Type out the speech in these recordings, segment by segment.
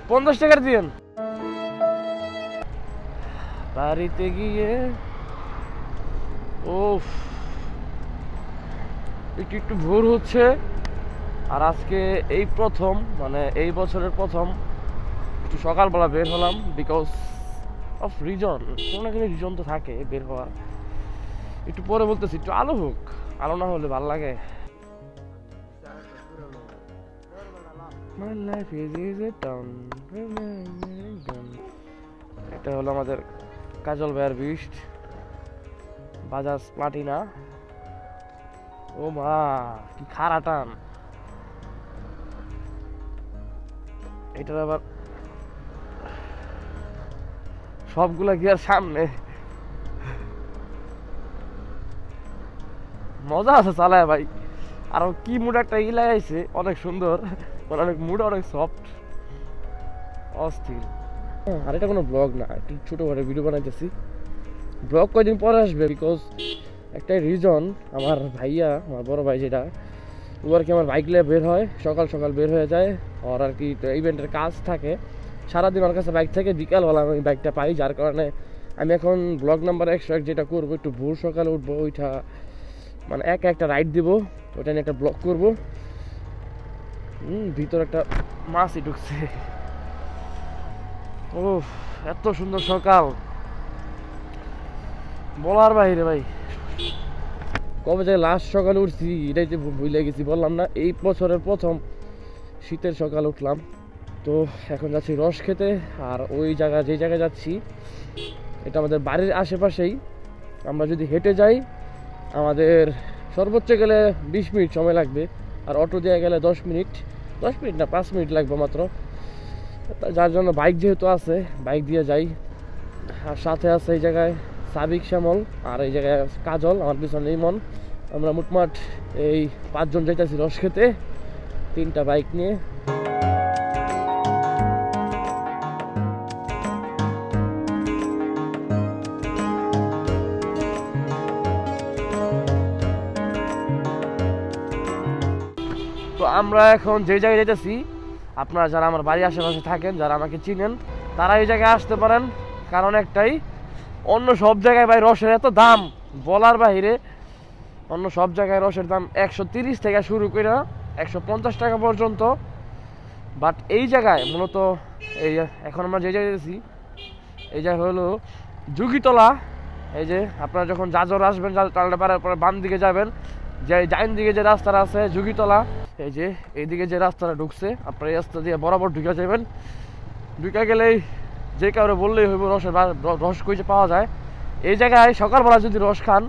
50 টাকার দিন বাড়িতে গিয়ে ওফ একটু ভোর হচ্ছে। আর আজকে এই প্রথম মানে এই বছরের প্রথম একটু সকালবেলা বের হলাম বিকজ অফ রিজন। কোনো না কোনো রিজন তো থাকে বের হওয়ার। একটু পরে বলতেছি একটু আলো হোক, আলো না হলে ভালো লাগে। এটা হলো আমাদের কাজল ভাইয়ার বিস্ট বাজাজ প্লাটিনা। ও মা কি খারা টান! এটার আবার সবগুলা গিয়ার সামনে, মজা আছে চালায় ভাই। আর কি মুড একটা ই লাগাইছে, অনেক সুন্দর, মানে অনেক মুড অনেক সফট, অস্থির। আর এটা কোনো ব্লগ না, একটু ছোট করে ভিডিও বানাইতেছি। ব্লগ কয়দিন পরে আসবে বিকজ একটাই রিজন, আমার ভাইয়া, আমার বড় ভাই যেটা, ও আর কি আমার বাইক নিয়ে বের হয়, সকাল সকাল বের হয়ে যায়। ওর আর কি ইভেন্টের কাজ থাকে, সারাদিন ওর কাছে বাইক থেকে, বিকালবেলা আমি বাইকটা পাই, যার কারণে আমি এখন ব্লগ নাম্বার 101 যেটা করবো, একটু ভোর সকালে উঠবো, ওইটা মানে একটা রাইড দিব, ওইটা নিয়ে একটা ব্লগ করবো। ভিতর একটা মাছই ঢুকছে। ও এত সুন্দর সকাল, বলার বাইরে ভাই। কবে যে লাস্ট সকালে উঠছি এটাই যে ভুলে গেছি, বললাম না এই বছরের প্রথম শীতের সকাল উঠলাম। তো এখন যাচ্ছি রস খেতে। আর ওই জায়গা যে জায়গায় যাচ্ছি এটা আমাদের বাড়ির আশেপাশেই। আমরা যদি হেঁটে যাই আমাদের সর্বোচ্চ গেলে 20 মিনিট সময় লাগবে, আর অটো দিয়ে গেলে 10 মিনিট না 5 মিনিট লাগবে মাত্র। যার জন্য বাইক যেহেতু আছে, বাইক দিয়ে যাই। আর সাথে আছে এই জায়গায় সাবিক, শ্যামল, আর এই জায়গায় কাজল, আমার পিছনে ইমন। আমরা মোটমাট এই 5 জন যাইতেছি রস খেতে, 3টা বাইক নিয়ে। তো আমরা এখন যে জায়গায় যেতেছি, আপনারা যারা আমার বাড়ির আশেপাশে থাকেন, যারা আমাকে চিনেন, তারা এই জায়গায় আসতে পারেন। কারণ একটাই, অন্য সব জায়গায় ভাই রসের এত দাম বলার বাইরে। অন্য সব জায়গায় রসের দাম 130 থেকে শুরু করে 150 টাকা পর্যন্ত। বাট এই জায়গায় মূলত এই এখন আমরা যে জায়গায় যেতেছি, এই জায়গা হলো যুগীতলা। এই যে আপনারা যখন জাজর আসবেন, টালটা পাড়ার পরে বাম দিকে যাবেন, যে ডাইন দিকে যে রাস্তাটা আছে যুগীতলা, এই যে এইদিকে যে রাস্তাটা ঢুকছে, আপনারা এই রাস্তা দিয়ে বরাবর ঢুকে যাবেন। ঢুকে গেলেই যে কাউরে বললেই হইব রস কই যে পাওয়া যায়। এই জায়গায় সকালবেলা যদি রস খান,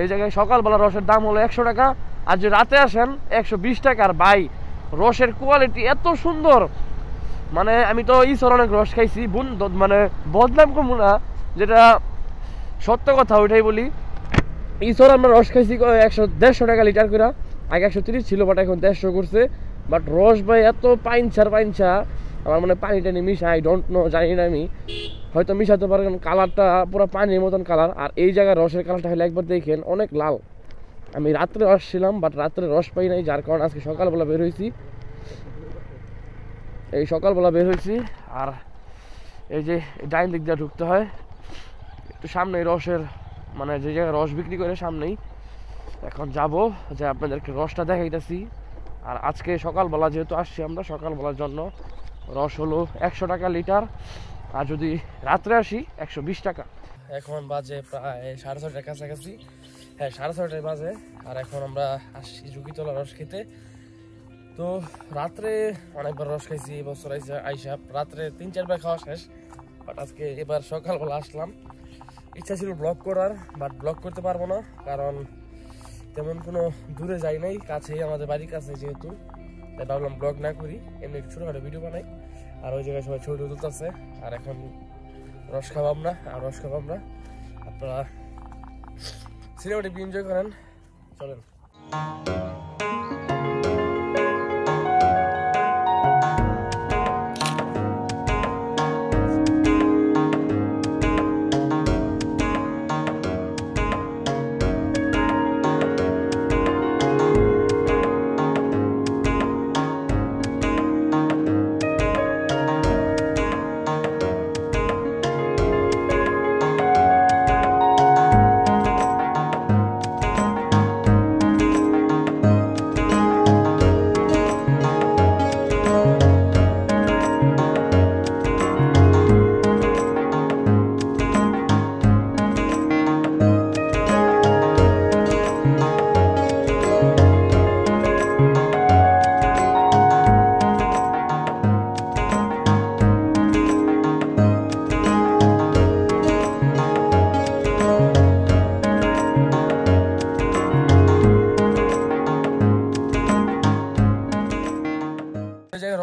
এই জায়গায় সকালবেলা রসের দাম হলো 100 টাকা, আর যদি রাতে আসেন 120 টাকা। আর ভাই রসের কোয়ালিটি এত সুন্দর, মানে আমি তো ঈশ্বর অনেক রস খাইছি, মানে বদনাম কমু না, যেটা সত্য কথা ওইটাই বলি। ঈশ্বর আমরা রস খাইছি 150 টাকা লিটার করে, আগে 130 ছিল, বাট এখন 150 করছে। বাট রস ভাই এত পাইনছা, আমার মনে পানি টানি মিশা, আই ডোন্ট নো, জানি না আমি, হয়তো মিশাতে পারেন। কালারটা পুরো পানির মতন কালার। আর এই জায়গায় রসের কালারটা হলে একবার দেখেন অনেক লাল। আমি রাত্রে আসছিলাম, বাট রাত্রে রস পাই নাই, যার কারণে আজকে সকালবেলা বের হয়েছি। এই সকালবেলা বের হয়েছি। আর এই যে ডাইন দিক দিয়ে ঢুকতে হয়, একটু সামনে রসের মানে যে জায়গায় রস বিক্রি করে সামনেই এখন যাব, যে আপনাদেরকে রসটা দেখাইতেছি। আর আজকে সকালবেলা যেহেতু আসছি আমরা, সকালবেলার জন্য রস হলো 100 টাকা লিটার, আর যদি রাত্রে আসি 120 টাকা। এখন বাজে প্রায় 6:30টার কাছাকাছি, হ্যাঁ 6:30টায় বাজে। আর এখন আমরা আসছি যুগীতলা রস খেতে। তো রাত্রে অনেকবার রস খাইছি এই বছর আইসা, রাত্রে 3-4 বার খাওয়া শেষ। বাট আজকে এবার সকালবেলা আসলাম। ইচ্ছা ছিল ব্লগ করার, বাট ব্লগ করতে পারবো না, কারণ তেমন কোনো দূরে যাই নাই, কাছেই আমাদের বাড়ির কাছে যেহেতু, তাই ভাবলাম ব্লগ না করি, এমনি ছোটোখাটো ভিডিও বানাই। আর ওই জায়গায় সবাই ছবি তুলতেছে। আর এখন রস খাবো আমরা, আপনারা সিনেমাটি এনজয় করেন, চলেন।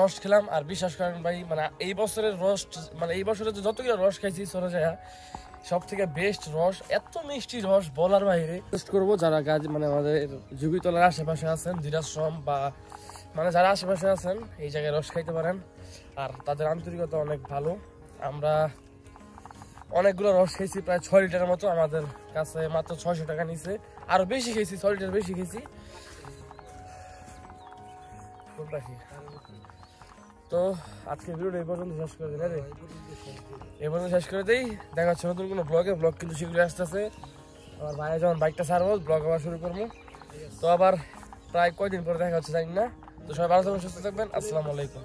রস খেলাম। আর বিশ্বাস করেন ভাই, মানে এই বছরের রস, মানে এই বছরে যতগুলো রস খাইছি চলে যায়, সব থেকে বেস্ট রস, এত মিষ্টি রস বলার বাইরে। টেস্ট করবো যারা গাছ মানে আমাদের জুগিতলার আশেপাশে আছেন, দিরাশ্রম বা মানে যারা আশেপাশে আছেন এই জায়গায় রস খাইতে পারেন। আর তাদের আন্তরিকতা অনেক ভালো। আমরা অনেকগুলো রস খেয়েছি, প্রায় 6 লিটারের মতো। আমাদের কাছে মাত্র 600 টাকা নিছে। আরো বেশি খেয়েছি, 6 লিটার বেশি খেয়েছি। তো আজকে ভিডিওটা এই পর্যন্ত শেষ করে দিই, এই পর্যন্ত শেষ করে দিই। দেখা হচ্ছে নতুন কোনো ব্লগে। ব্লগ কিন্তু শীঘ্রই আসতেছে। আমার ভাইয়া যখন বাইকটা ছাড়বো ব্লগ আবার শুরু করবো। তো আবার প্রায় কয়দিন পরে দেখা হচ্ছে জানি না। তো সবাই ভালো থাকবেন, সুস্থ থাকবেন। আসসালামু আলাইকুম।